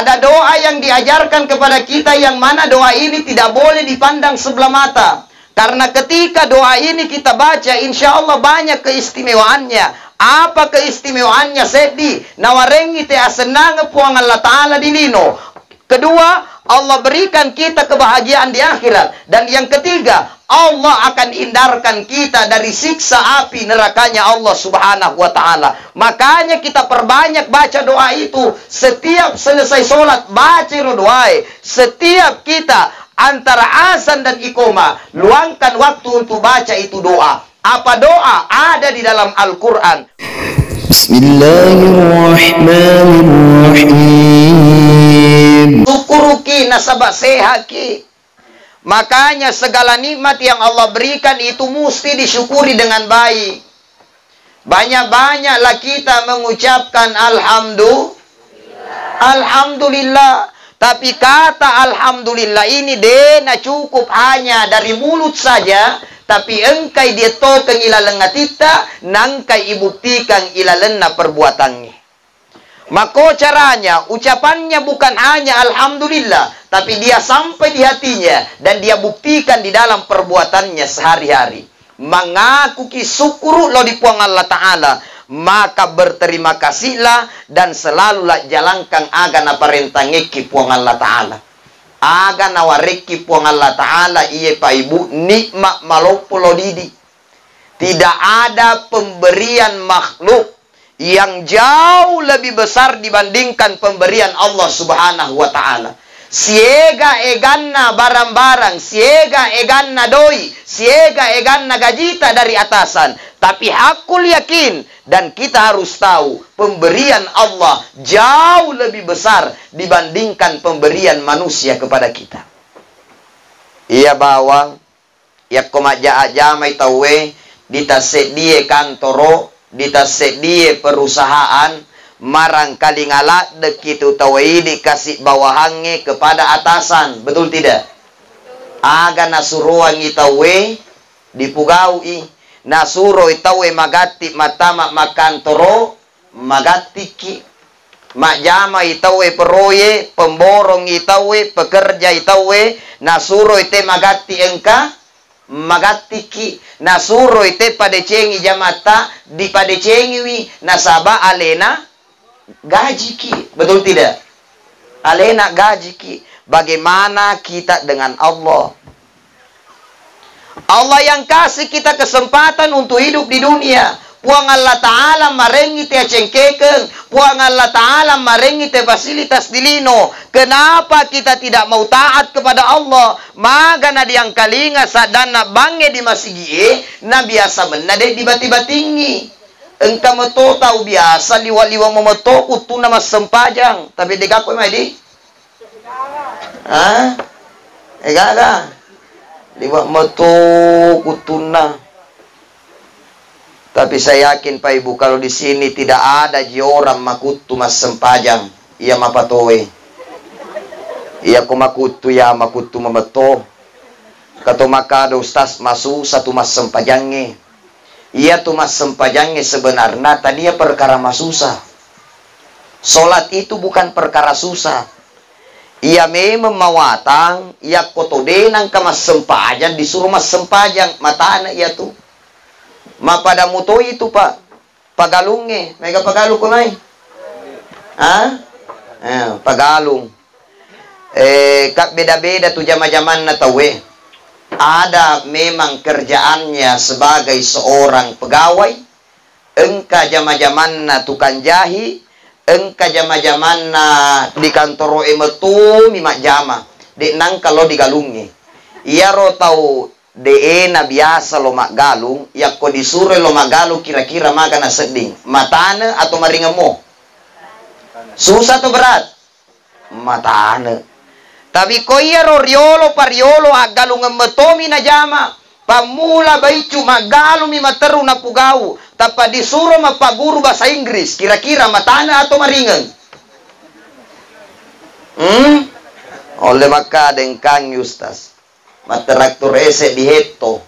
Ada doa yang diajarkan kepada kita yang mana doa ini tidak boleh dipandang sebelah mata. Karena ketika doa ini kita baca, insya Allah banyak keistimewaannya. Apa keistimewaannya? Sedih. Nawarengi te asenang puang Allah Ta'ala di lino. Kedua, Allah berikan kita kebahagiaan di akhirat. Dan yang ketiga, Allah akan hindarkan kita dari siksa api nerakanya Allah Subhanahu wa Ta'ala. Makanya kita perbanyak baca doa itu. Setiap selesai sholat, baca doa. Setiap kita antara azan dan iqamah, luangkan waktu untuk baca itu doa. Apa doa? Ada di dalam Al-Quran. Bismillahirrahmanirrahim. Syukuruki nasabah sehaki. Makanya segala nikmat yang Allah berikan itu mesti disyukuri dengan baik. Banyak-banyaklah kita mengucapkan Alhamdulillah. Tapi kata Alhamdulillah ini dena cukup hanya dari mulut saja. Tapi engkai dia token ilalenga tita, nangkai ibuktikan ilalenna perbuatannya. Maka caranya, ucapannya bukan hanya Alhamdulillah, tapi dia sampai di hatinya dan dia buktikan di dalam perbuatannya sehari-hari. Mengaku syukur lo di puang Allah Ta'ala, maka berterima kasihlah dan selalulah jalankan agana perintahnya puang Allah Ta'ala. Agana wareki puang Allah Ta'ala iye pa ibu nikmat malopulo didi. Tidak ada pemberian makhluk yang jauh lebih besar dibandingkan pemberian Allah Subhanahu wa Ta'ala. Siega eganna barang-barang, siega eganna doi, siega eganna gajita dari atasan. Tapi hakul yakin dan kita harus tahu pemberian Allah jauh lebih besar dibandingkan pemberian manusia kepada kita. Iya bawang, ya komaja aja mai tawe, ditasedie kantoro, ditasedie perusahaan, marang kali ngalak dekitu tawai dikasih bawahannya kepada atasan, betul tidak? Aga nasuruan itawe dipugaui, nasuro itawe magati matama makantoro magati ki, majama itawe peroye, pemborong itawe, pekerja itawe, nasuro ite magati engka magati ki, nasuro ite padecengi jamata di padecengi wi nasaba alena gaji ki, betul tidak? Alena gaji ki. Bagaimana kita dengan Allah? Allah yang kasih kita kesempatan untuk hidup di dunia. Puang Allah Ta'ala marengi te cengkeken, puang Allah Ta'ala marengi te fasilitas dilino. Kenapa kita tidak mau taat kepada Allah? Maga na diang kalinga sadana bange di masigie, na biasa menade di bati-batingi. Engkau meto tahu biasa liwa-liwa memeto kutu nama sempajang. Tapi degak ko mai di? Hah? Egala. Liwa meto kutuna. Tapi saya yakin Pak Ibu kalau di sini tidak ada orang makutu mas sempajang. Ia mapatowe. Ia ko makutu ya makutu memeto. Kato makado ustaz masu satu mas sempajangnya. Ia tuh mas sempajangnya sebenarnya tadi perkara mas susah. Solat itu bukan perkara susah. Ia memang mawatang, ia kotodenang ke mas sempajang, disuruh mas sempajang, mata anak ia tuh. Ma pada muto itu pak, pagalungnya, mega pagalung ko may. Hah? Pagalung. Kak beda-beda tuh jama-jaman na tawe. Ada memang kerjaannya sebagai seorang pegawai, engka jama-jaman na tukang jahi, engka jama-jaman na di kantor emetu mimak jama, di nang kalau digalungi. Ia ro tau de na biasa lo mak galung, ya ko disuruh lo mak galung kira-kira maga na seding, matana atau maringemo? Susah atau berat? Matana. Tapi ko iya ro riolo pariolo agalung metomi na jama. Pamula baicu magalung mi materu na pugau. Tapa disuruh mapaguru bahasa Inggris. Kira-kira matana atau maringan? Oleh maka dengkang Yustas. Materaktur ese diheto.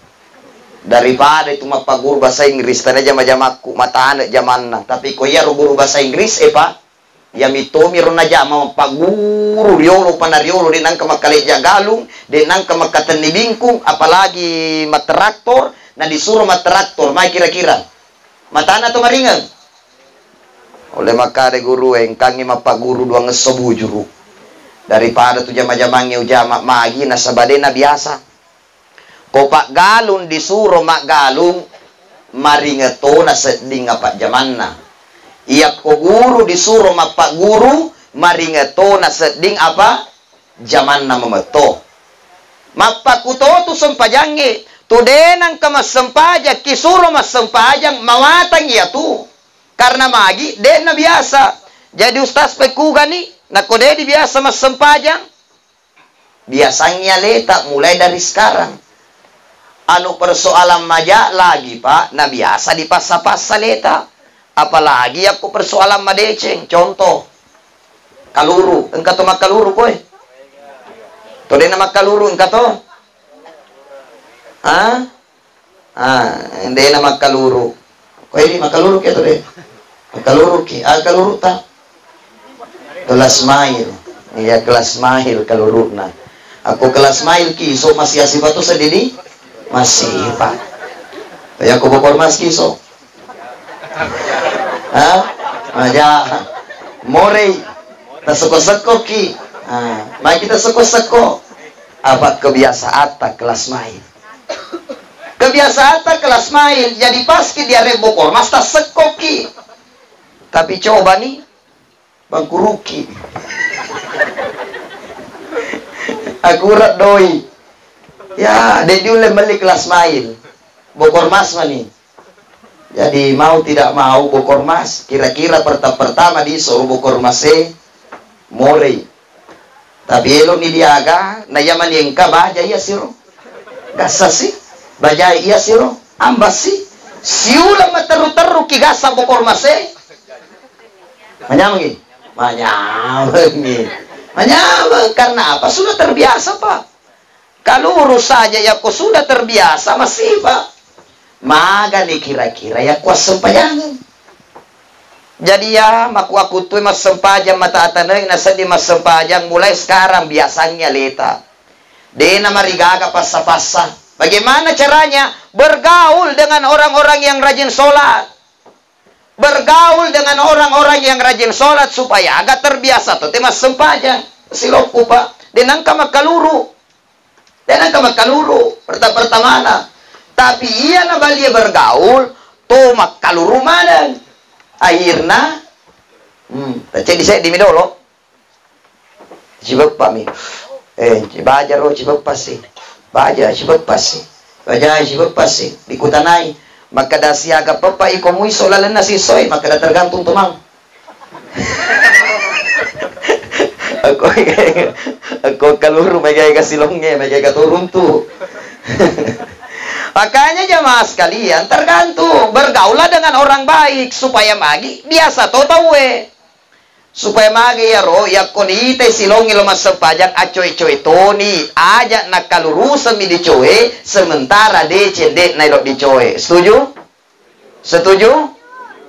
Daripada itu mapaguru bahasa Inggris. Tanda jama-jamaku matana jaman na. Tapi ko iya ro guru bahasa Inggris pak. Yamitomi ron naja mau paguru riolo panariolo din ang kamakaleja galung din ang kamakatan ni bingkung apalagi matraktor na disuruh matraktor may kira-kira matana to maringan oleh makade guru engkangi mapaguru duang ngesobujuru daripada tu jama-jamangi ujama magi na sabade na biasa kopak galung disuruh mak galung maringeto na seding apa jamanna iyak ko guru disuruh mapak guru maringeto na seding apa zaman na memeto mapak kuto tu sempajangi tu denang kemas sempajak kisuro mas sempajang mawatang iya tu karena magi den na biasa jadi ustaz pekuga ni nakode di biasa mas sempajang biasanya letak mulai dari sekarang anu persoalan maja lagi pak na biasa di pasa-pasa letak apalagi aku persoalan madeceng contoh kaluru engkau to makaluru koy to de na makaluru engkau to ende na makaluru koy di makaluru ke to de makaluru ki kaluru ta kelas mail iya kelas mail kaluru na aku kelas mail ki so masih asiba to sedini masih pak kaya aku bokor mas ki so aja more taseko-seko ki mai kita seko-seko apa kebiasaan tak kelas main kebiasaan tak kelas main jadi pas ki dia rebokor mas tak seko ki tapi coba nih bangku ruki akurat doi ya dia diuleh beli kelas main bokor mas mani jadi mau tidak mau bokor mas kira-kira pertama disuruh bokor mas more tapi elok ni diaga na yaman yengka baja iya siro gasa si baja iya siro ambas si siulang materu-teru ki gasa bokor mas manyamangi manyamangi karena apa sudah terbiasa pak kalau urus saja ya kok sudah terbiasa masih pak maga nih kira-kira ya kuas sempajangan jadi ya aku tuh mas sempajang mata atanay nasa di mas sempajang mulai sekarang biasanya leta dena marigaga pasa-pasa bagaimana caranya bergaul dengan orang-orang yang rajin sholat bergaul dengan orang-orang yang rajin sholat supaya agak terbiasa tuh mas sempajang siloku pak denang kamakaluru pertama tapi iya na balia bergaul to makaluru manan akhirna jadi saya di midolo cibak pak mi baja ro cibak pasi baja cibak pasi di kutanai maka da siaga papa iko muy solalan na si soy maka da tergantung tumang ako kaluru may gaya kasilongnya may gaya katurun tu makanya jamaah sekalian tergantung bergaulah dengan orang baik supaya magi biasa to tawe supaya magi ya ro ya konite silongi lo mas sepajang acoy-coy toni aja nak kalurusan mi dicoe sementara decende nailok dicoe setuju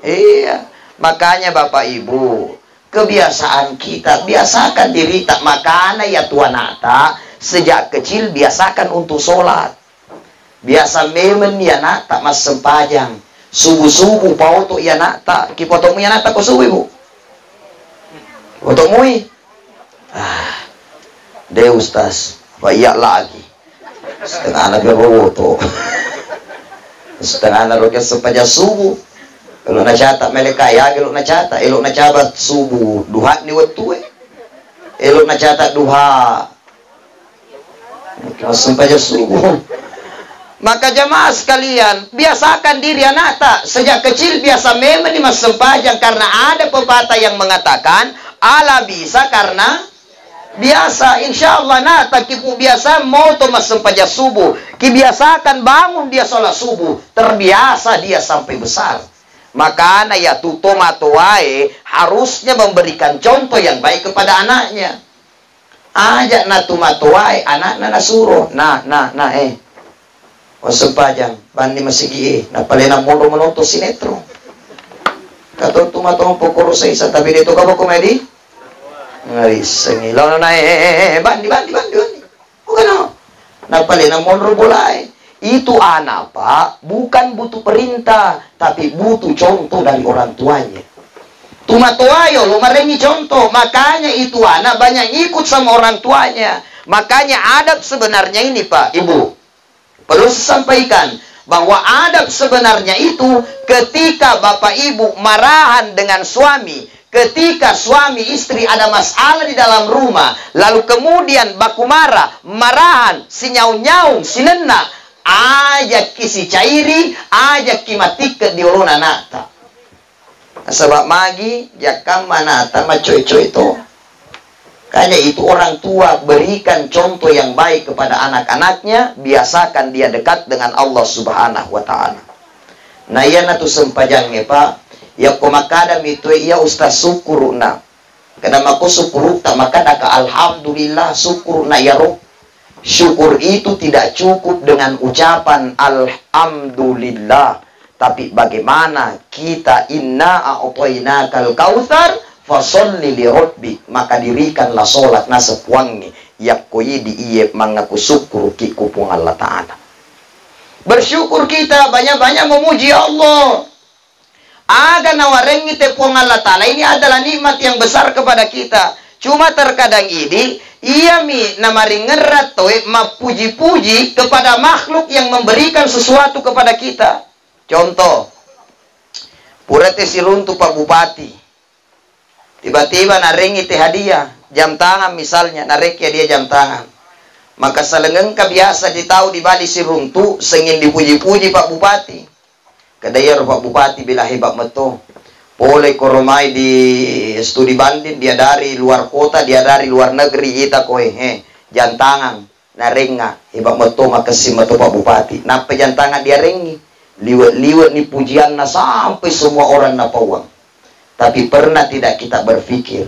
iya makanya bapak ibu kebiasaan kita biasakan diri tak makana ya tuanata sejak kecil biasakan untuk sholat biasa memen ya nak tak mas sempajang subuh-subuh pauto ya nak tak kipotomu ya nak tak ko subuh ibu potomu deh ustaz iya lagi setengah anak berwoto setengah anak roket sepaja subuh kalau na cata melekaya elok na cata elok na cabat subuh duha ni wetu elok na cata duha sepaja subuh. Maka jamaah sekalian, biasakan diri anak tak sejak kecil biasa memang di mas sempajang karena ada pepatah yang mengatakan ala bisa karena biasa. Insya Allah nata kipu biasa mau to mas sempajang subuh kibiasakan bangun dia sholat subuh terbiasa dia sampai besar. Maka anak ya tuto matuae harusnya memberikan contoh yang baik kepada anaknya. Ajak natu matuae anak nana suruh sempajang bandi masigi na pala na mono menonton sinetron Katong tumatong pokoro sa isa tabi dito ka ba komedi? Ngaris sengilaw na bandi. Bukan no. Napali ng monro bulay. Itu anak Pak, bukan butuh perintah, tapi butuh contoh dari orang tuanya. Tumatuayo, lumarengi contoh. Makanya itu anak banyak ikut sama orang tuanya. Makanya adab sebenarnya ini Pak, Ibu, perlu saya sampaikan bahwa adab sebenarnya itu ketika Bapak Ibu marahan dengan suami, ketika suami istri ada masalah di dalam rumah, lalu kemudian baku marahan, si nyaung-nyaung, si nenak, ajak kisi cairi, ajak kimatik ke diolona nata. Sebab magi, jakam manata macoy-coy itu. Kayaknya itu orang tua berikan contoh yang baik kepada anak-anaknya, biasakan dia dekat dengan Allah Subhanahu wa Ta'ala. Nah, iya na tu sempajangnya Pak, ya komakadam itu iya ustaz syukur na. Kadang aku syukur tak maka daka alhamdulillah syukur na ya roh. Syukur itu tidak cukup dengan ucapan alhamdulillah, tapi bagaimana kita inna a'tainakal kautsar fasholli li rabbik, maka dirikanlah salat na sepuangi yakoi di iye mengaku syukur ki kupung Allah Ta'ala. Bersyukur kita banyak-banyak memuji Allah. Aga nawarengi tepuang Allah Ta'ala ini adalah nikmat yang besar kepada kita. Cuma terkadang ini ia namari ngerat toy mapuji-puji kepada makhluk yang memberikan sesuatu kepada kita. Contoh, purete siluntu Pak Bupati. Tiba-tiba narengi teh hadiah, jam tangan misalnya, narek ya dia jam tangan. Maka selengeng biasa ditahu di Bali siluntu, sengin dipuji-puji Pak Bupati. Kadaya Pak Bupati bila hebat meto. Oleh koromai di studi banding, dia dari luar kota, dia dari luar negeri, kita koe jantangan narenga hebat meto makasih meto Pak Bupati. Napa jantangan dia rengi liwat ni pujian na sampai semua orang napa uang. Tapi pernah tidak kita berpikir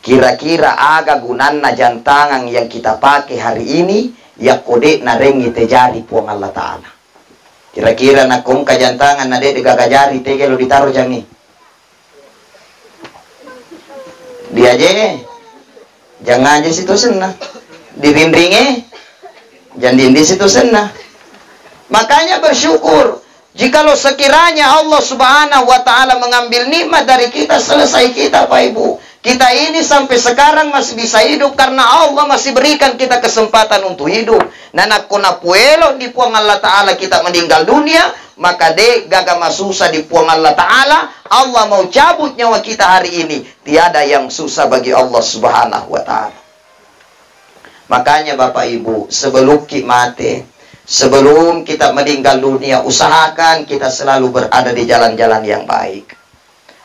kira-kira aga gunana jantangan yang kita pakai hari ini ya kode narengi tejari puang Allah Ta'ala. Kira-kira nakong kajantangan na de gagajari tege lo ditaruh jangi. Dia aja jangan aja situ senah dirindringe jangan di situ senah. Makanya bersyukur jikalau sekiranya Allah Subhanahu wa Ta'ala mengambil nikmat dari kita, selesai kita Pak Ibu. Kita ini sampai sekarang masih bisa hidup karena Allah masih berikan kita kesempatan untuk hidup. Nanak kona puelo di puang Allah Ta'ala kita meninggal dunia, maka de gaga masusa di puang Allah Ta'ala. Allah mau cabut nyawa kita hari ini. Tiada yang susah bagi Allah Subhanahu wa Ta'ala. Makanya Bapak Ibu, sebelum kita mati, sebelum kita meninggal dunia, usahakan kita selalu berada di jalan-jalan yang baik.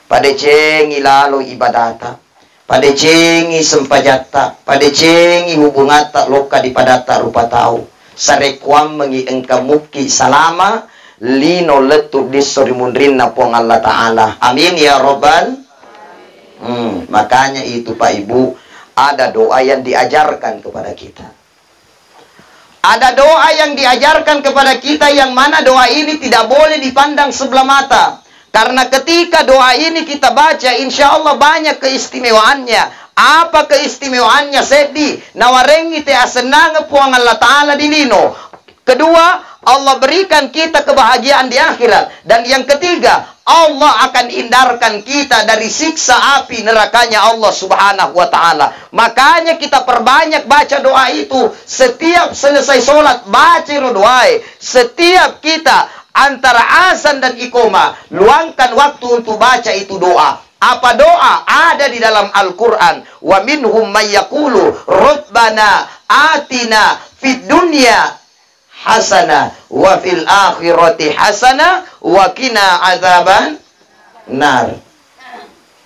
Pada cengi lalu ibadata, pada cengi sempajata, pada cengi hubungata loka di padata rupa tahu. Sarekwam mengi engka muki salama lino letu disorimunrin na puang Allah Ta'ala. Amin ya Rabbal. Makanya itu Pak Ibu, ada doa yang diajarkan kepada kita. Ada doa yang diajarkan kepada kita yang mana doa ini tidak boleh dipandang sebelah mata. Karena ketika doa ini kita baca, insya Allah banyak keistimewaannya. Apa keistimewaannya? Sedih. Nawarengi te asenang puang Allah Ta'ala di lino. Kedua, Allah berikan kita kebahagiaan di akhirat. Dan yang ketiga, Allah akan hindarkan kita dari siksa api nerakanya Allah Subhanahu wa Ta'ala. Makanya kita perbanyak baca doa itu. Setiap selesai sholat, baca doa. Setiap kita antara azan dan iqomah, luangkan waktu untuk baca itu doa. Apa doa? Ada di dalam Al-Quran. Wa minhum may yaqulu Rabbana atina fid dunya hasanah wa fil akhirati hasanah wa qina adzaban nar.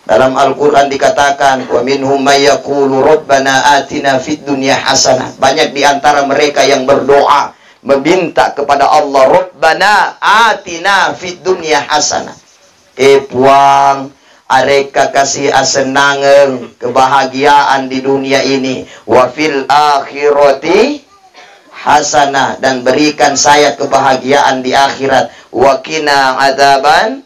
Dalam Al-Quran dikatakan wa minhum may yaqulu Rabbana atina fid dunya hasanah. Banyak di antara mereka yang berdoa meminta kepada Allah, Rabbana atina fid dunya hasanah. Puang areka kasih asenangan kebahagiaan di dunia ini, wa fil akhirati hasanah, dan berikan saya kebahagiaan di akhirat, wa qina adzaban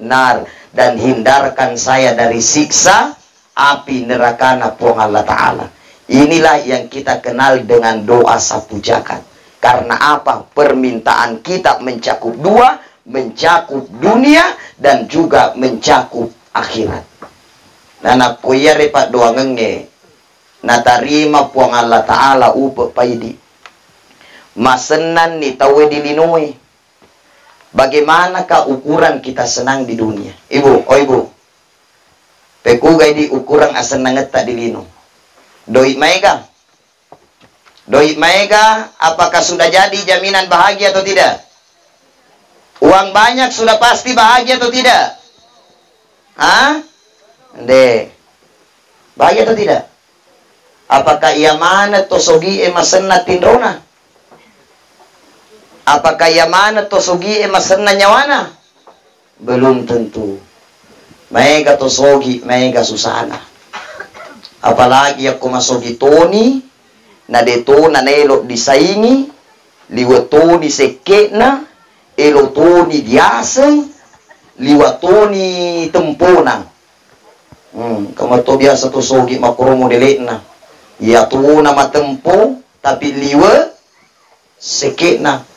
nar, dan hindarkan saya dari siksa api neraka Puang Allah Ta'ala. Inilah yang kita kenal dengan doa sapu jagat. Karena apa? Permintaan kita mencakup dua, mencakup dunia dan juga mencakup akhirat. Nana kuya repat doa ngenge natarima Puang Allah Ta'ala upe paidi masenan ni tawe dilinoi. Bagaimanakah ukuran kita senang di dunia? Ibu, oh ibu, pekugay di ukuran asan nanget di lino. Doi maega? Doi maega, apakah sudah jadi jaminan bahagia atau tidak? Uang banyak sudah pasti bahagia atau tidak? Hah? Ande. Bahagia atau tidak? Apakah ia mana tosogi masenna tindrona? Apakah ia mana tosogi masenna nyawana? Belum tentu. Mega tosogi, mega susana. Apalagi aku masogi toni, na deto na nelo disaingi, liwato di sekena, eloto di diaseng, liwato ni tempona. Kamu to biasa tosogi makromo delet na. Ya tu na matempo, tapi liwa sekena.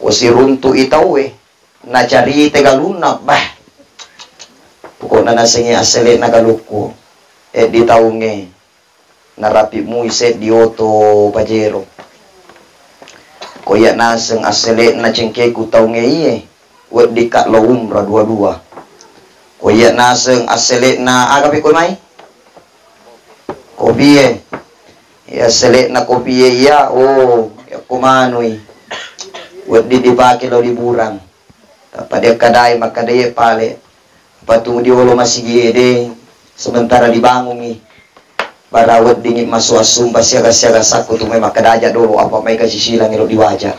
Wasiruntu itawe na cari tegaluna bah pokoknya nasengi aselet na galuko di taunge narapi mu iset di oto pajero koya naseng aselet na cengke ku taunge iye wet dikak lo umrah dua-dua koya naseng aselet na agapi ko mai kopi ya aselet na kopi ya oh ya kumanui wet di dipake lo liburan pada kadai makadaya pale patung di olo masih gede sementara dibangungi para wet dingin masuk asum siaga-siaga saku tuh memang makadaja dulu apa mereka sisilang lo di wajah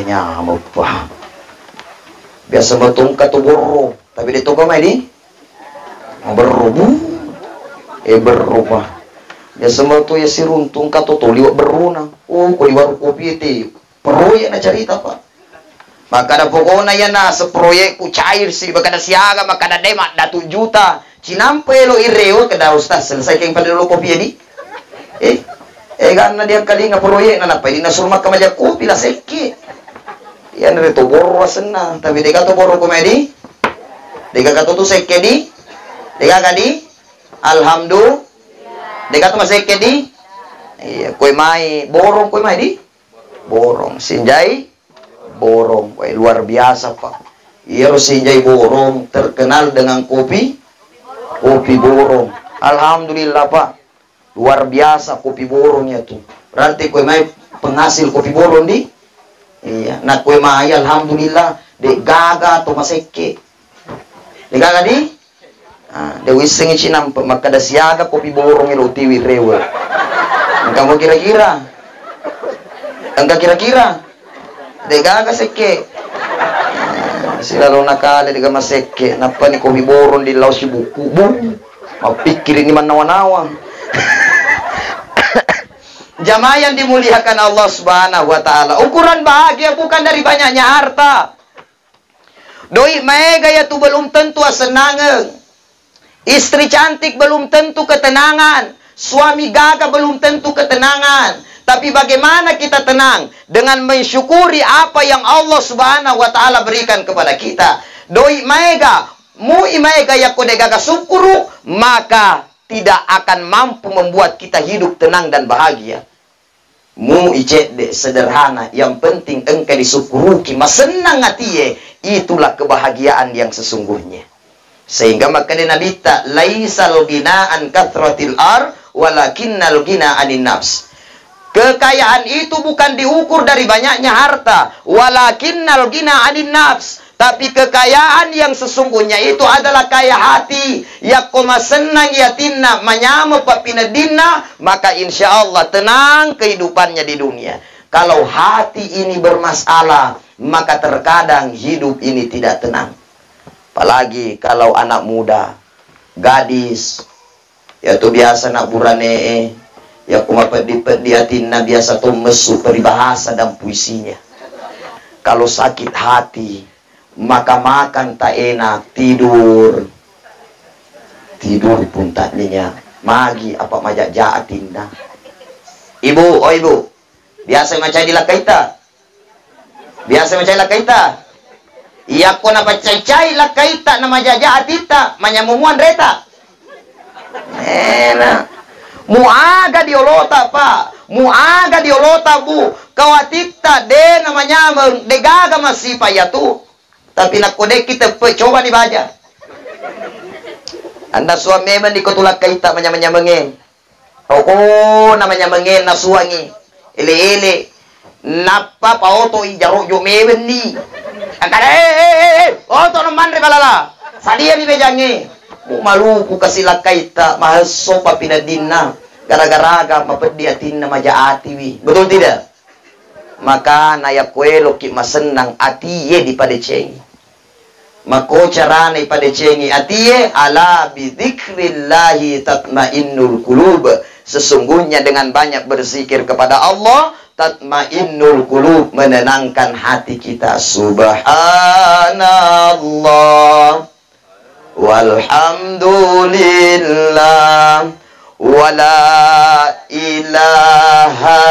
nyamuk pak biasa betungka tuh borro tapi di toko mai di berrubu berubah biasa betul ya si runtung kato tuh liwat beruna oh kau di warung kopi itu proyek na cerita pak maka ada pokoknya ya na seproyek ku cair sih maka ada siaga maka ada demat datu juta cinampe lo ireo kada ustaz selesai keng pada lo kopi di karena dia kali nga proyek na napay di na surmak ka maja kopi la seke yan rito boro senang tapi deka to boro komedi deka kato tu seke di deka kadi alhamdulillah deka to maseke di iya koi mai borong koi mai di borong sinjai borong luar biasa pak iya sinjai borong terkenal dengan kopi borong alhamdulillah pak luar biasa kopi borongnya tuh berarti kue mai penghasil kopi borong di iya nah kue mai alhamdulillah de gaga atau maseke de gaga di de wiseng cinam maka da siaga kopi borong ilo tiwi rewe kamu kira-kira enggak kira-kira degaga seke sila lo nakale dega maseke napa ni kopi boron di laos si buku mapikir ini manawa-nawa jamaah yang dimuliakan Allah Subhanahu wa taala ukuran bahagia bukan dari banyaknya harta doi mega ya tu belum tentu senang istri cantik belum tentu ketenangan suami gagah belum tentu ketenangan. Tapi bagaimana kita tenang dengan mensyukuri apa yang Allah Subhanahu wa taala berikan kepada kita. Doi maega, mu imaega yakode gaga syukuru, maka tidak akan mampu membuat kita hidup tenang dan bahagia. Mu icet de sederhana, yang penting engkau disyukuruki, masenang hatiye, itulah kebahagiaan yang sesungguhnya. Sehingga maka di nabita laisal ginaan kathratil ar walakinnal gina anin nafs. Kekayaan itu bukan diukur dari banyaknya harta, walakinnal gina anin nafs. Tapi kekayaan yang sesungguhnya itu adalah kaya hati. Yakoma senang yatinna manyama papinadinna, maka insya Allah tenang kehidupannya di dunia. Kalau hati ini bermasalah, maka terkadang hidup ini tidak tenang. Apalagi kalau anak muda, gadis, yaitu biasa nak burane, ya kumapet-dipet di hatina biasa tuh mesu peribahasa dan puisinya. Kalau sakit hati, maka makan tak enak, tidur pun tak nyenyak. Magi apa majak jaatinda. Ibu, oh ibu, biasa macam di lakaita. Biasa macam lakaita. Iya ko na pacay-cay lakaita na majajaatita, manyamumuan reta. Enak. Muaga diolota pa. Muaga diolota bu. Kawatita de namanya degaga masipa ya tu. Tapi nakode kita coba dibaca. Anda suami man di kotulak kaita manyamengin. Oh namanya mengin nasuangi. Ile-ile. Napa pauto ijaro yo mewen ni. Angkara oto naman re balala. Sadia ni bejangi. Maluku kasi lakaita mahaso pa pinadinna. Gara-gara mapediatin na majaati wi. Betul tidak? Maka nayakwelo ki masenang atiye di padecengi. Mako carane padecengi atiye ala bidzikrillahi tatmainnul qulub. Sesungguhnya dengan banyak berzikir kepada Allah, tatmainnul qulub, menenangkan hati kita. Subhanallah walhamdulillah wala ilaha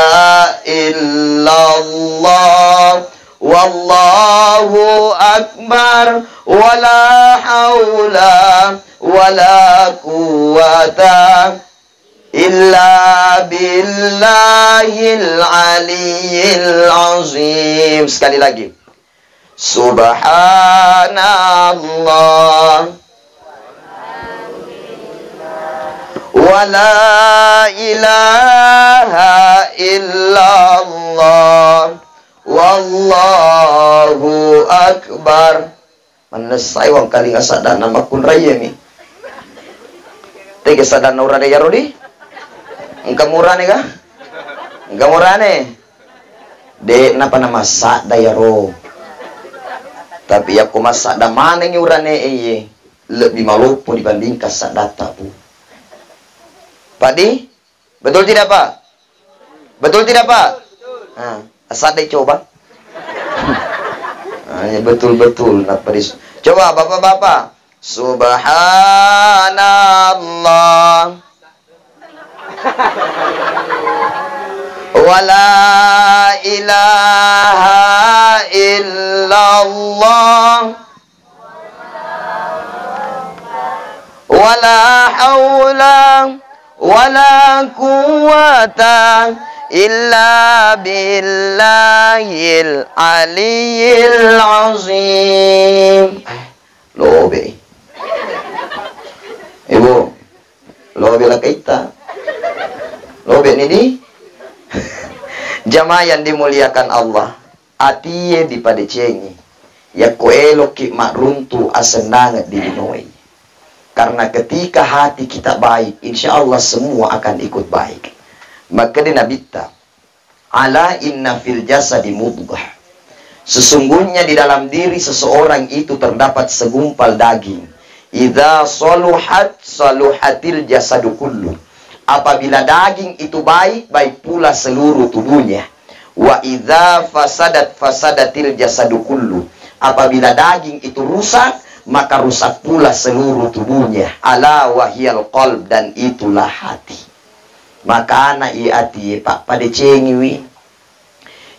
illallah wallahu akbar wala haula wala quwata illa billahil aliyyil azim. Sekali lagi. Subhanallah wala ilaha illallah wallahu akbar. Manesai wang kali ngasadana makun raya mi. Tege sadana urane ya rodi. Engka murane ka? Engka murane. De napa nama sa dayaro. Tapi aku masak da maneng urane eye lebih malupo dibandingkan sadata bu. Padi? Betul tidak Pak? Betul tidak Pak? Nah, asal deh coba. Nah, betul-betul. Coba bapak-bapak. Subhanallah. Wala ilaha illallah. Wala haula wala quwata illa billahil aliyyil azim. Lobe. Ibu, lobe lah kita. Lobe ini di jamaah yang dimuliakan Allah. Atiye di padecengi. Ya koelo ki makruntu asendanget di dinoi. Karena ketika hati kita baik, insya Allah semua akan ikut baik. Maka di nabita, ala inna fil jasadi mudghah. Sesungguhnya di dalam diri seseorang itu terdapat segumpal daging. Idza saluhat saluhatil jasadu kullu. Apabila daging itu baik, baik pula seluruh tubuhnya. Wa idza fasadat fasadatil jasadu kullu. Apabila daging itu rusak, maka rusak pula seluruh tubuhnya. Ala wahyal qalb, dan itulah hati. Maka anak hati pak pada cengiwi.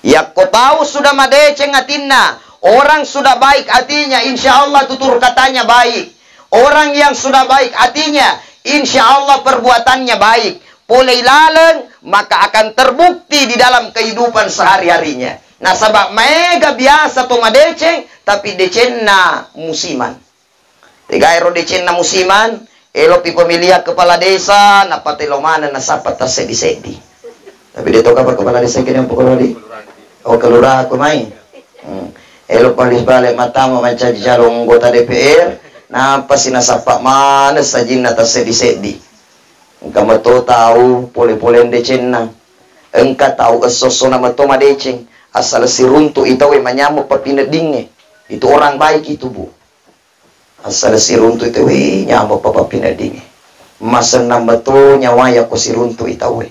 Ya kau tahu sudah madeceng hatina. Orang sudah baik hatinya, insya Allah tutur katanya baik. Orang yang sudah baik hatinya, insya Allah perbuatannya baik. Polei laleng, maka akan terbukti di dalam kehidupan sehari-harinya. Nah sebab mega biasa tuh madeceng, tapi decenna musiman. Tigairo decenna musiman, elo pi pemilihan kepala desa, napa telo mana nasapa tas sedi-sedi. Tapi dia tahu kabar kepala desa kini yang pokok di. Oh kelurahan aku main. Elo palis balik mata macam jalung anggota DPR, napa si nasapa mana sajina tas sedi-sedi. Engkau mato tahu pole-pole decenna. Engkau tahu esoso nama to madeceng. Asal si runtu itawe manyamu papinedinge. Itu orang baik itu bu. Asal si runtu itawe nyamu papinedinge. Masa nama to nyawaya ko si runtu itawe.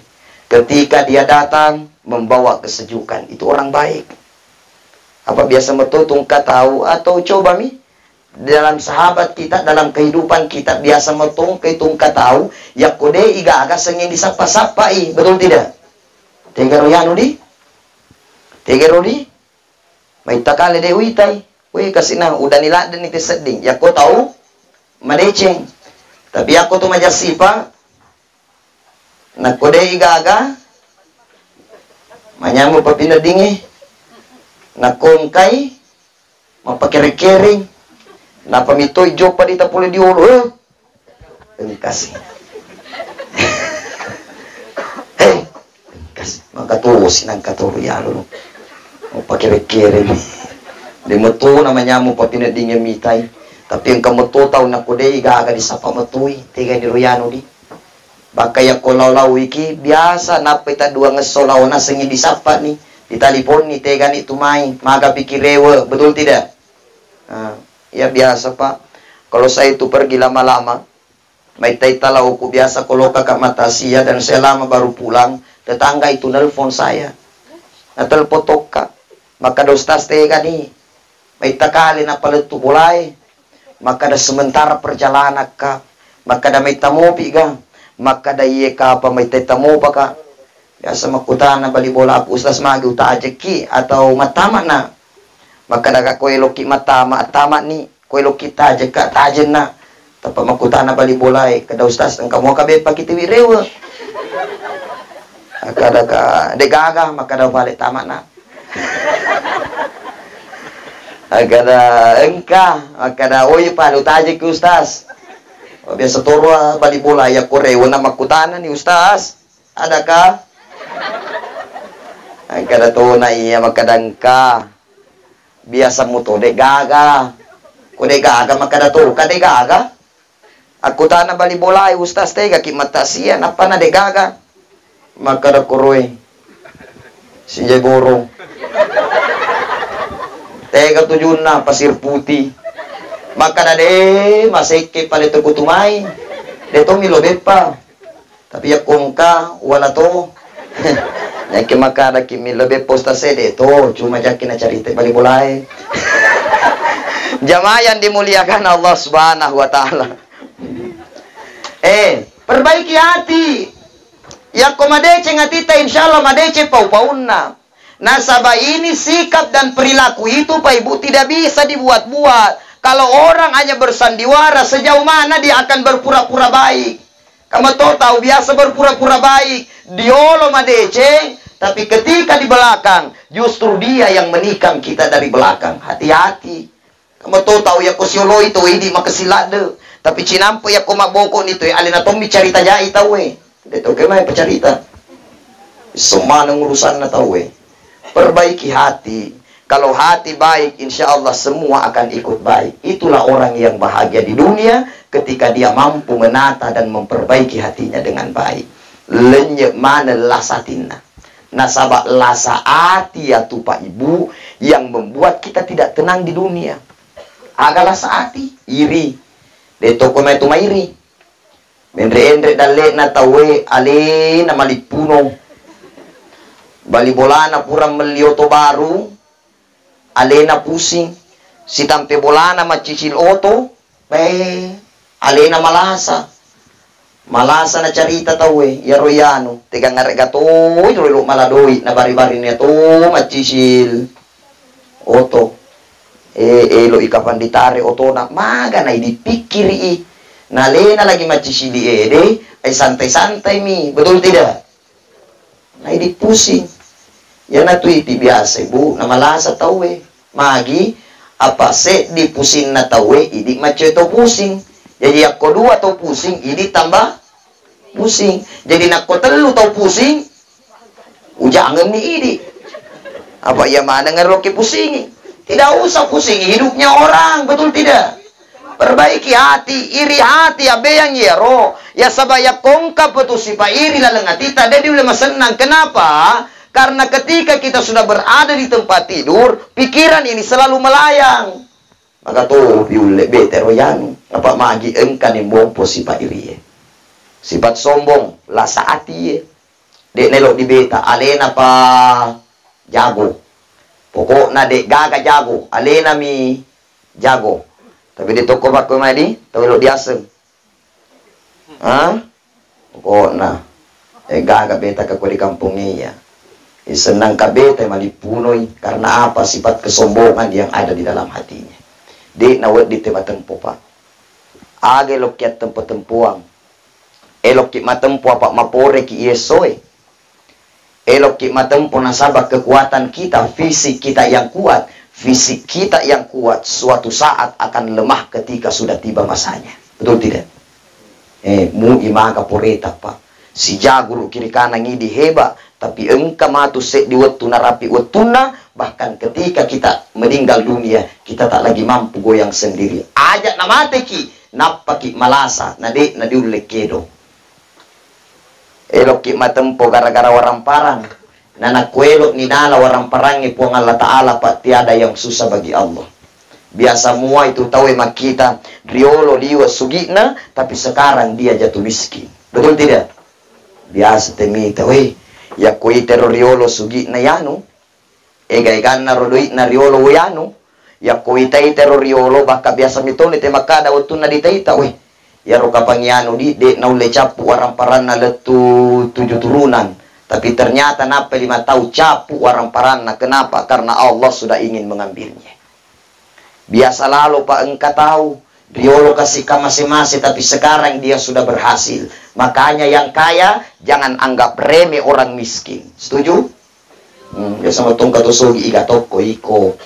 Ketika dia datang membawa kesejukan, itu orang baik. Apa biasa metutung tahu atau coba mi dalam sahabat kita, dalam kehidupan kita biasa metung kehitung tahu ya kode iga agak sengin disapa-sapa betul tidak? Tegaro yanu di? Tegaro di? May takale de uitay. Uy kasi na udah nila din iti seding. Ya ko tahu madeceng. Tapi ako tu majasipa na kode iga aga manyamu pa pinadingi na kongkay mapakere-kering na pamitoy joke pa dita puli di ulo kasi kasi magkaturo sinang katuro yalo mapakere-kering di moto na manyamu pa pinadingi mitay tapi ang kamoto taw na kude igaga di sapa matoy tiga di royano di baka ya kolaw wiki biasa napita dua ngesolaw na sengi di sapa ni di telepon ni tega ni tumay maga pikirewe betul tidak ya biasa pak kalau saya itu pergi lama-lama may talaw ko biasa kalau kakak mata siya dan saya lama baru pulang tetangga itu nelpon saya natelpotok ka maka dostas tega ni may takali na paletu bulay maka da sementara perjalanan ka maka da may tamopi ka maka da iye ka pa may tamo pa ka biasa makutana balibola po ustas magi utajeki atau matama na maka da koeloki matama tama ni koeloki tajeka tajen na tapa makutana balibola kada ustas ang kamo kabe pakiti wirewa kada ka degaga maka da balik tama na agada engka agada oy pa utajeki ustas biasa toro balibola ya korewa na makutana ni ustas ada ka kada to na iya makadangka biasa mo to de gaga ko de gaga makada to ka de gaga aku tana balibola ustas tega kimatasia napa na de gaga makada koroy si Jeboro tega tujun na pasir putih makada de maseke palito kutumay de to milobe pa tapi ya kongka wala to Nyaki makada kimi lebih posta sede to cuma jaki na carita balibulai. Jamaah yang dimuliakan Allah Subhanahu wa taala. Perbaiki hati. Ya komadece ngatita insyaallah madece pau-paunna. Nasabah ini sikap dan perilaku itu Pak Ibu tidak bisa dibuat-buat. Kalau orang hanya bersandiwara sejauh mana dia akan berpura-pura baik. Kamu tahu biasa berpura-pura baik, diolo madece, tapi ketika di belakang justru dia yang menikam kita dari belakang. Hati-hati. Kamu tahu ya kosiolo itu ini makasilade, tapi cinampo ya komaboko nito ya alina tombi carita jai tahu Dito kemana pecarita. Semua urusan na tahu Perbaiki hati. Kalau hati baik, insya Allah semua akan ikut baik. Itulah orang yang bahagia di dunia ketika dia mampu menata dan memperbaiki hatinya dengan baik. Lenyek mana lasatina. Nasabak lasa hati ya tu Pak Ibu yang membuat kita tidak tenang di dunia. Agak lasa hati, iri. Deto koma itu mairi. Mendre-endre dale na tawe ale na malipuno. Balibola na purang melioto baru. Alena pusing, si tampe bolana macicil oto, alena malasa na carita tawe, ya royano, tiga ngaregato, lo maladoi, na bari-bari niya to, macicil oto, lo ikapan ditare oto na, maga na dipikiri, na alena lagi macicili ay santai-santai mi, betul tidak? Na pusing. Yan na iti biasa Ibu na malasa tawe magi apa se di pusing na tawe idi macho to pusing jadi ako dua to pusing idi tambah pusing jadi nako telu to pusing ujangan ni idi apa ya mana ngeroki pusing tidak usah pusing hidupnya orang betul tidak perbaiki hati iri hati abe yang yero ya sabaya kongka petusi pa iri lalengati tadi dia senang kenapa. Karena ketika kita sudah berada di tempat tidur, pikiran ini selalu melayang. Maka tuh biule betero yang apa magi engkan yang bompo sifat iri. Sifat sombong, lasa hati. Dek nelok di beta, alena pa jago. Pokoknya dek gaga jago, alena mi jago. Tapi di toko baku madi, tahu lo diasem. Pokoknya gaga beta ke di kampungnya. Senang kabete malipunoi karena apa? Sifat kesombongan yang ada di dalam hatinya. Di nawat di tema tempo pak. Age lokiat tempo-tempuang. Elok ki matempo apa mapore ki yesoe. Elok ki matempo nasabak kekuatan kita, fisik kita yang kuat. Fisik kita yang kuat suatu saat akan lemah ketika sudah tiba masanya. Betul tidak? Mu imaga poreta pak. Si jaguru kiri kanan ngidi heba, tapi engka matu sek di waktu narapi waktuna, bahkan ketika kita meninggal dunia, kita tak lagi mampu goyang sendiri. Ajak namate ki, napaki malasa, nade nadiulek kedo. Elok ki matempo gara-gara warang parang. Nana kuelok ni nala warang parangi puang Allah Ta'ala pak tiada yang susah bagi Allah. Biasa mua itu tahu emak kita riolo liwa sugina, tapi sekarang dia jatuh miskin. Betul tidak? Biasa temita, ya kui teroriolo sugina yano, gaigan na rodoit na riolo yano, ya kui tay teroriolo baka biasa mitone te makada waktu na ditaita, ya roka pangyano di naule capu warang paran na letu 7 turunan. Tapi ternyata napa 5 tahun capu warang paranna. Kenapa? Karena Allah sudah ingin mengambilnya. Biasa lalu pak engkau tahu riolo kasih kamase-mase, tapi sekarang dia sudah berhasil. Makanya yang kaya jangan anggap remeh orang miskin. Setuju? Ya sama tongkat usugi iga toko iko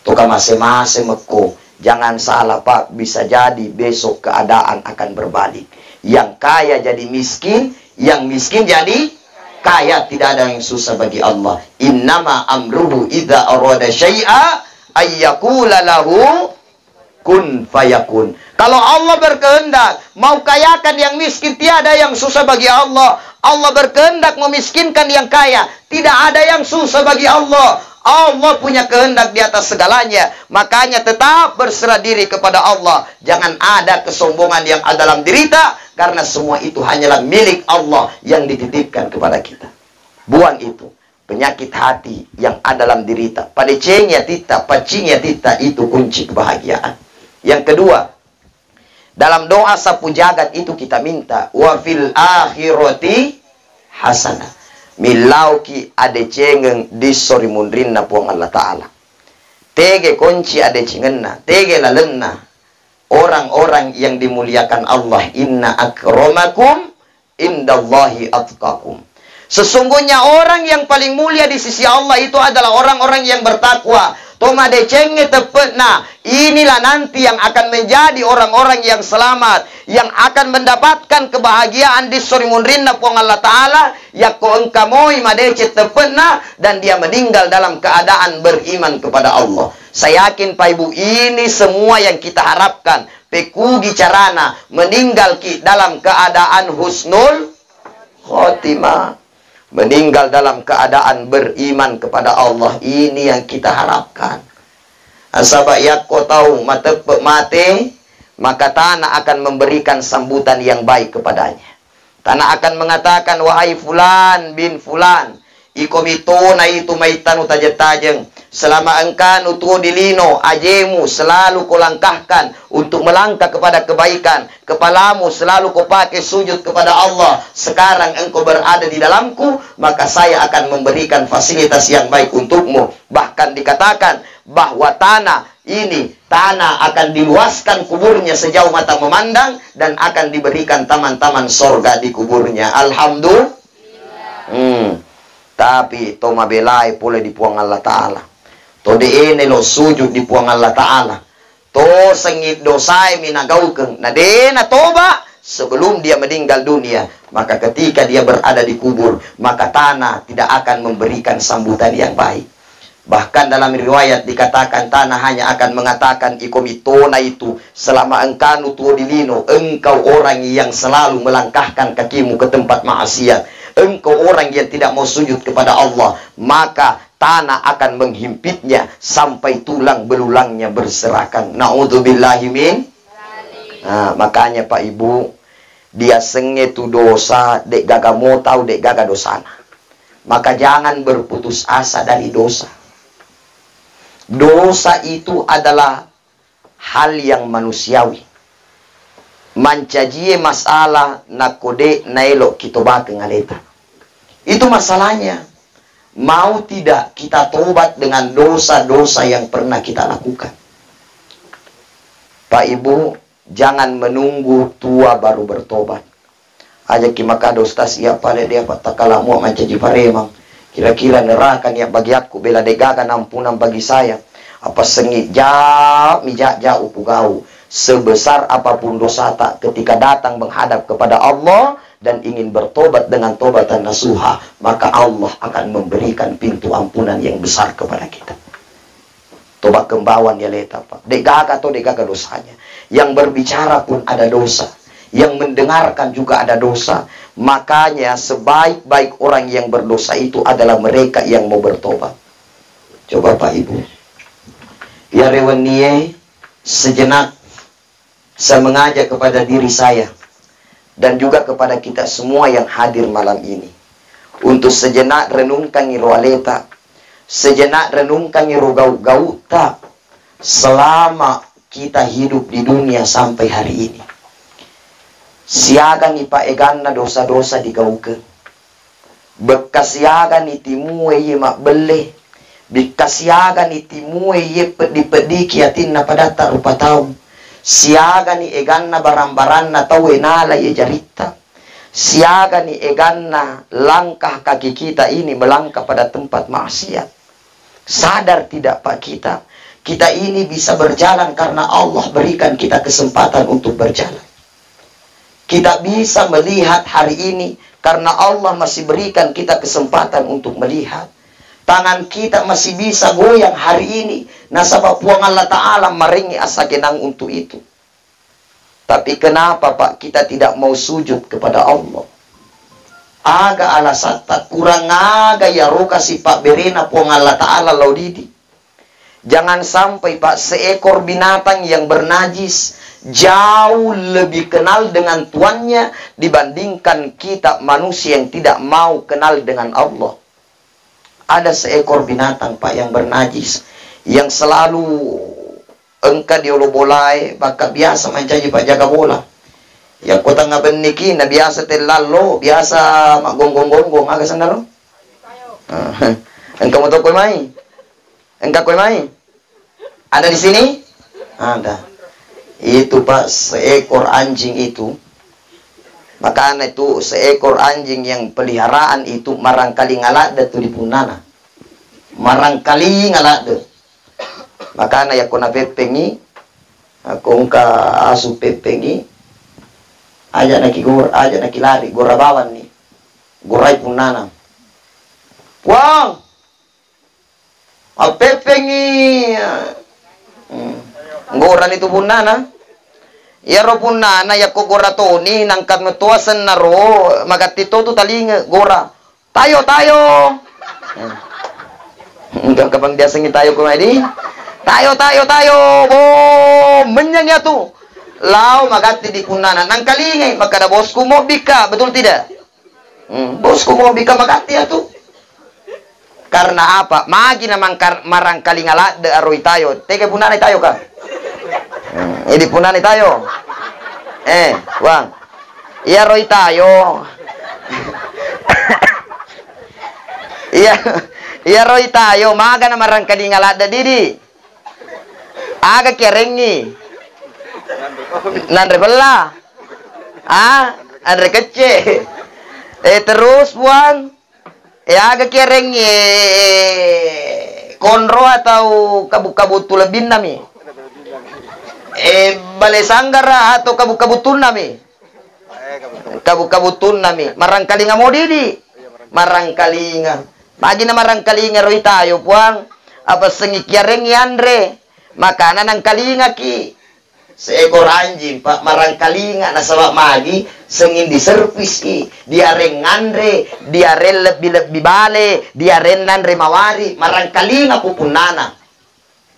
toka mase-mase meko. Jangan salah pak, bisa jadi besok keadaan akan berbalik. Yang kaya jadi miskin, yang miskin jadi kaya. Tidak ada yang susah bagi Allah. Innama amruhu idza arada syai'a ayyakula lahu kun fayakun. Kalau Allah berkehendak mau kayakan yang miskin, tiada yang susah bagi Allah. Allah berkehendak memiskinkan yang kaya, tidak ada yang susah bagi Allah. Allah punya kehendak di atas segalanya. Makanya tetap berserah diri kepada Allah. Jangan ada kesombongan yang ada dalam diri kita, karena semua itu hanyalah milik Allah yang dititipkan kepada kita. Buang itu. Penyakit hati yang ada dalam diri kita. Padecengnya tita, pacingnya tita, itu kunci kebahagiaan. Yang kedua, dalam doa sapu jagat itu kita minta wa fil akhirati hasanah. Milauki ade cengeng disori mundrinna puang Allah Ta'ala. Tege kunci ade cengenna, tege lalenna orang-orang yang dimuliakan Allah. Inna akramakum indallahi atqakum. Sesungguhnya orang yang paling mulia di sisi Allah itu adalah orang-orang yang bertakwa. Toma decenge tepetna. Inilah nanti yang akan menjadi orang-orang yang selamat, yang akan mendapatkan kebahagiaan di suri munrinna puang Allah Ta'ala. Yako engkamoi madece tepetna, dan dia meninggal dalam keadaan beriman kepada Allah. Saya yakin Pak Ibu, ini semua yang kita harapkan. Pekugi carana meninggal dalam keadaan husnul khotimah. Meninggal dalam keadaan beriman kepada Allah. Ini yang kita harapkan. Asabak yakko tahu mate, maka tanah akan memberikan sambutan yang baik kepadanya. Tanah akan mengatakan, wahai fulan bin fulan, ikomito na itu maitanu tajeng-tajeng. Selama engkau tuo dilino, ajemu selalu kau langkahkan untuk melangkah kepada kebaikan. Kepalamu selalu kau pakai sujud kepada Allah. Sekarang engkau berada di dalamku, maka saya akan memberikan fasilitas yang baik untukmu. Bahkan dikatakan bahwa tanah ini, tanah akan diluaskan kuburnya sejauh mata memandang, dan akan diberikan taman-taman sorga di kuburnya. Alhamdulillah. Tapi toma belai pula di puang Allah Ta'ala. To deene lo sujud di puang Allah Ta'ala. To sengit dosai minagaukeng. Nadena toba sebelum dia meninggal dunia. Maka ketika dia berada di kubur, maka tanah tidak akan memberikan sambutan yang baik. Bahkan dalam riwayat dikatakan tanah hanya akan mengatakan ikomitona itu, selama engkau tuo dilino, engkau orang yang selalu melangkahkan kakimu ke tempat maksiat, engkau orang yang tidak mau sujud kepada Allah, maka tanah akan menghimpitnya sampai tulang belulangnya berserakan. Na'udzubillahi min. Nah, makanya Pak Ibu, dia senge tu dosa dek gaga mau tahu dek gaga dosana. Maka jangan berputus asa dari dosa. Dosa itu adalah hal yang manusiawi. Mancajie masalah nakode naelok kitoba kengaleta. Itu masalahnya. Mau tidak kita tobat dengan dosa-dosa yang pernah kita lakukan. Pak Ibu, jangan menunggu tua baru bertobat. Aja kimaka dostas ia pada dia patakala mu mancaji paremang. Kira-kira neraka ya bagi aku bela degakan ampunan bagi saya. Apa sengit mijak upugau. Sebesar apapun dosa tak ketika datang menghadap kepada Allah dan ingin bertobat dengan tobatan nasuha, maka Allah akan memberikan pintu ampunan yang besar kepada kita. Tobat kembauan ya leta Pak. Degaga atau degaga dosanya. Yang berbicara pun ada dosa. Yang mendengarkan juga ada dosa. Makanya sebaik-baik orang yang berdosa itu adalah mereka yang mau bertobat. Coba Pak Ibu. Ya rewenie sejenak saya mengajak kepada diri saya dan juga kepada kita semua yang hadir malam ini untuk sejenak renungkan roaleta, sejenak renungkan gau-gauta selama kita hidup di dunia sampai hari ini. Siaga ni paeganna dosa-dosa digaukeun. Bekas siaga ni timue ye mak bele. Bekas siaga ni timue ye pedi-pedi kiatin na padata rupa tahu. Siaga ni eganna baran-baranna tau enala ye jarita. Siaga ni eganna langkah kaki kita ini melangkah pada tempat maksiat. Sadar tidak Pak kita? Kita ini bisa berjalan karena Allah berikan kita kesempatan untuk berjalan. Kita bisa melihat hari ini karena Allah masih berikan kita kesempatan untuk melihat. Tangan kita masih bisa goyang hari ini. Nasabab puang Allah Ta'ala maringi asa kenang untuk itu. Tapi kenapa Pak kita tidak mau sujud kepada Allah? Aga alasan tak kurang aga ya roka si Pak berena puang Allah Ta'ala laudidi. Jangan sampai Pak seekor binatang yang bernajis jauh lebih kenal dengan tuannya dibandingkan kita manusia yang tidak mau kenal dengan Allah. Ada seekor binatang Pak yang bernajis yang selalu engka diolobolai baka biasa mencaji Pak jaga bola. Yang kota ngabeniki na biasa telalo, biasa magonggong-gonggong aga sandalo. Engka mo to koy mai. Engka koy mai. Ada di sini? Ada. Itu Pak seekor anjing itu. Makanya itu seekor anjing yang peliharaan itu marangkali ngalada tu di punana. Marangkali ngalada. Makanya ya kona pepengi. Aku ka asu pepengi. Aja naki lari. Gora bawan ni. Gorai punana. Wang! Pepengi. Goran itu punana. Ya ro punana ya ko gora toni nang kamtuasan na ro magatito tu talinga gora. Tayo. Enggak kapang dia sengi tayo ko di. Tayo. Bo menyang ya tu. Lau magati di punana nang kalingay magkada bosku mo bika, betul tidak? Bosku mo bika magati ya tu. Karena apa? Magi namang marang kalingala de aroy tayo. Teke punana tayo ka. Ini punani tayo. Wang. Iya roy tayo. Iya roy tayo. Maga na marang kalingalada didi. Aga kerengi. Nandre bela. Andre kece. Terus buang. Aga kerengi. Konro atau kabut-kabut tulebin nami. Balai sanggara atau kabut-kabutun nami. Kabut-kabutun nami. Marangkalinga mo didi. Marangkalinga. Pagi na marangkalinga roy tayo puang. Apa sengikyareng yandre. Makanan ng kalinga ki. Seekor anjing Pak marangkalinga nasawak magi. Sengin di servis ki. Diareng ngandre. Diaren lebih bale. Diaren nandre mawari. Marangkalinga pupunana.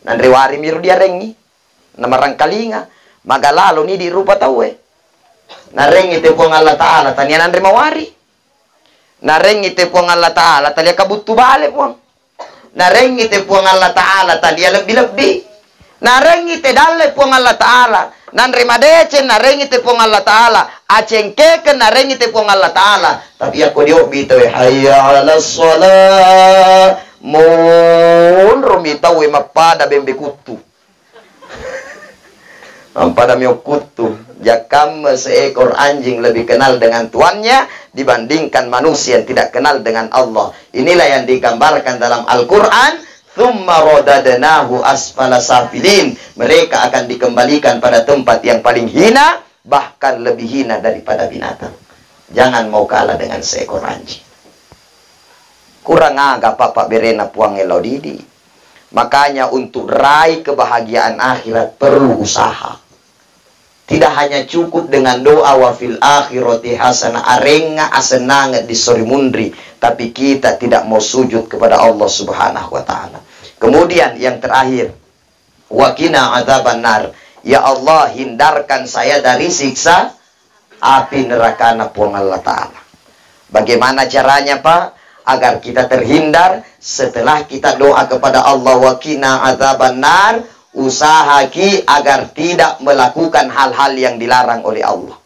Nandre wari miru diareng ni. Na marangkalinga magalalo ni di rupa tawe nareng ite po ng Allah Ta'ala tanya nandre mawari nareng ite po ng Allah Ta'ala talya kabuttu bale po narengi te puang Allah Ta'ala tadi lebih-lebih. Narengi te dalle puang Allah Ta'ala. Nan remadece narengi te puang Allah Ta'ala. Acengkeke narengi te puang Allah Ta'ala. Tapi aku diobi te hayya 'alas shalah. Mun rumitaw mapada bembe kutu. Pada mio kutu. Jakam seekor anjing lebih kenal dengan tuannya dibandingkan manusia yang tidak kenal dengan Allah. Inilah yang digambarkan dalam Al-Quran. Thumma rodadnahu asfala safilin. Mereka akan dikembalikan pada tempat yang paling hina, bahkan lebih hina daripada binatang. Jangan mau kalah dengan seekor anjing. Kurang agak Bapak berena puang elau didi. Makanya untuk raih kebahagiaan akhirat perlu usaha. Tidak hanya cukup dengan doa wa fil akhirati hasanah arenga asenanget di sori mundri, tapi kita tidak mau sujud kepada Allah Subhanahu wa taala. Kemudian yang terakhir, wa qina adzabannar. Ya Allah, hindarkan saya dari siksa api neraka puang Allah taala. Bagaimana caranya, Pak? Agar kita terhindar setelah kita doa kepada Allah wa qina adzabannar. Usaha agar tidak melakukan hal-hal yang dilarang oleh Allah.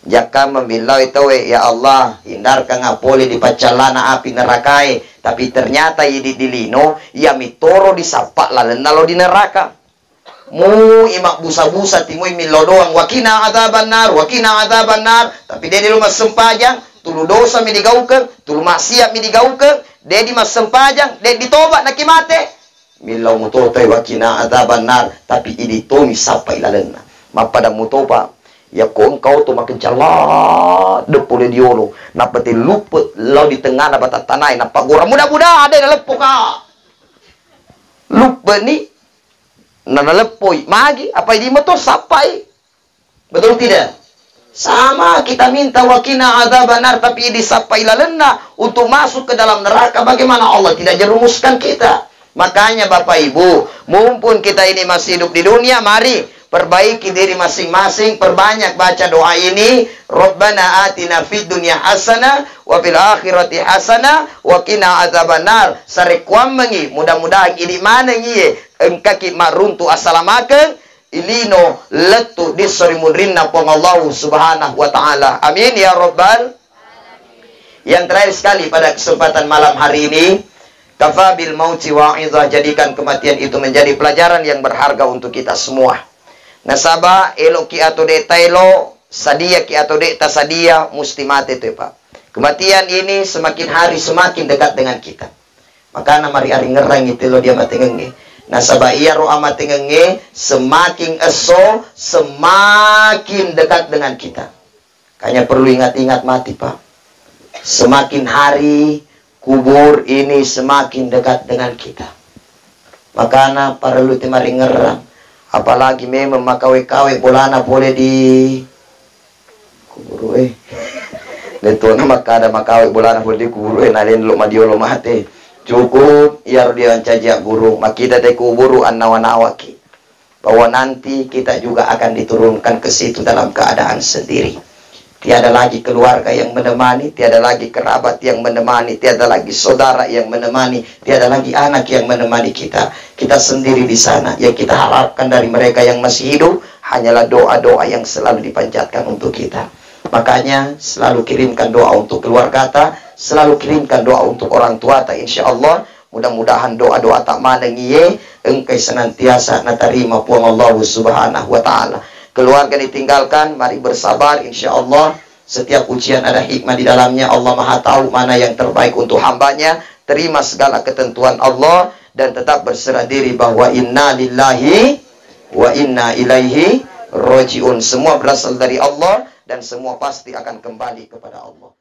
Jaka membilau itu, ya Allah, hindarkan ngapoli di pacalana api nerakai. Tapi ternyata yidi dilino, ya mitoro disapak lalendalo di neraka. Mu imak busa-busa timui milo doang, wakina adzabannar, wakina adzabannar. Tapi dia di rumah sempajang, tulu dosa mi digaukeun, tulu maksiat mi digaukeun, dia di mas sempajang, dia ditobat nak mate. Milau mutotai wakina adzabannar, tapi ini tomi sampai lalena. Mapada mutopa, ya ko engkau tu makin calat depole diolo. Napati luput lau di tengah na batat tanai napa gora mudah-mudah ada dalam poka. Lupa ni na lepoi magi apa ini motor sampai. Betul tidak? Sama kita minta wakina adzabannar tapi ini sampai lalena untuk masuk ke dalam neraka. Bagaimana Allah tidak jerumuskan kita? Makanya Bapak Ibu, mumpun kita ini masih hidup di dunia, mari perbaiki diri masing-masing, perbanyak baca doa ini. Rabbana atina fid dunya hasanah wa fil akhirati hasanah wa qina adzabannar. Sarekwam mengi, mudah-mudahan ini mana ngiye engkaki maruntu assalamakeun ilino letu disori mudrinna pong Allah Subhanahu wa taala. Amin ya rabbal. Yang terakhir sekali pada kesempatan malam hari ini, kafabil mauti wa'idhah, jadikan kematian itu menjadi pelajaran yang berharga untuk kita semua. Nasaba elo ki atau de tailo, sadia ki atau de tasadia, musti mati itu Pak. Kematian ini semakin hari semakin dekat dengan kita. Maka mari ari ngerang itu lo dia mati ngenge. Nasaba iya ro amati ngenge, semakin eso semakin dekat dengan kita. Kayaknya perlu ingat-ingat mati Pak. Semakin hari kubur ini semakin dekat dengan kita. Makanya para lu temari ngerang. Apalagi memang makawe-kawe bolana boleh di kubur Leto na makada makawe bolana boleh di kubur nalin lu madiolo mate. Cukup iar dia caja guru makita te kuburu annawanawaki. Bahwa nanti kita juga akan diturunkan ke situ dalam keadaan sendiri. Tiada lagi keluarga yang menemani, tiada lagi kerabat yang menemani, tiada lagi saudara yang menemani, tiada lagi anak yang menemani kita. Kita sendiri di sana. Yang kita harapkan dari mereka yang masih hidup hanyalah doa-doa yang selalu dipanjatkan untuk kita. Makanya selalu kirimkan doa untuk keluarga kita, selalu kirimkan doa untuk orang tua kita. Insya Allah mudah-mudahan doa-doa tak manengiye engkai senantiasa natarima puang Allah Subhanahu wa taala. Keluarga ditinggalkan, mari bersabar, insya Allah setiap ujian ada hikmah di dalamnya. Allah Maha tahu mana yang terbaik untuk hambanya. Terima segala ketentuan Allah dan tetap berserah diri bahwa inna lillahi wa inna ilaihi roji'un. Semua berasal dari Allah dan semua pasti akan kembali kepada Allah.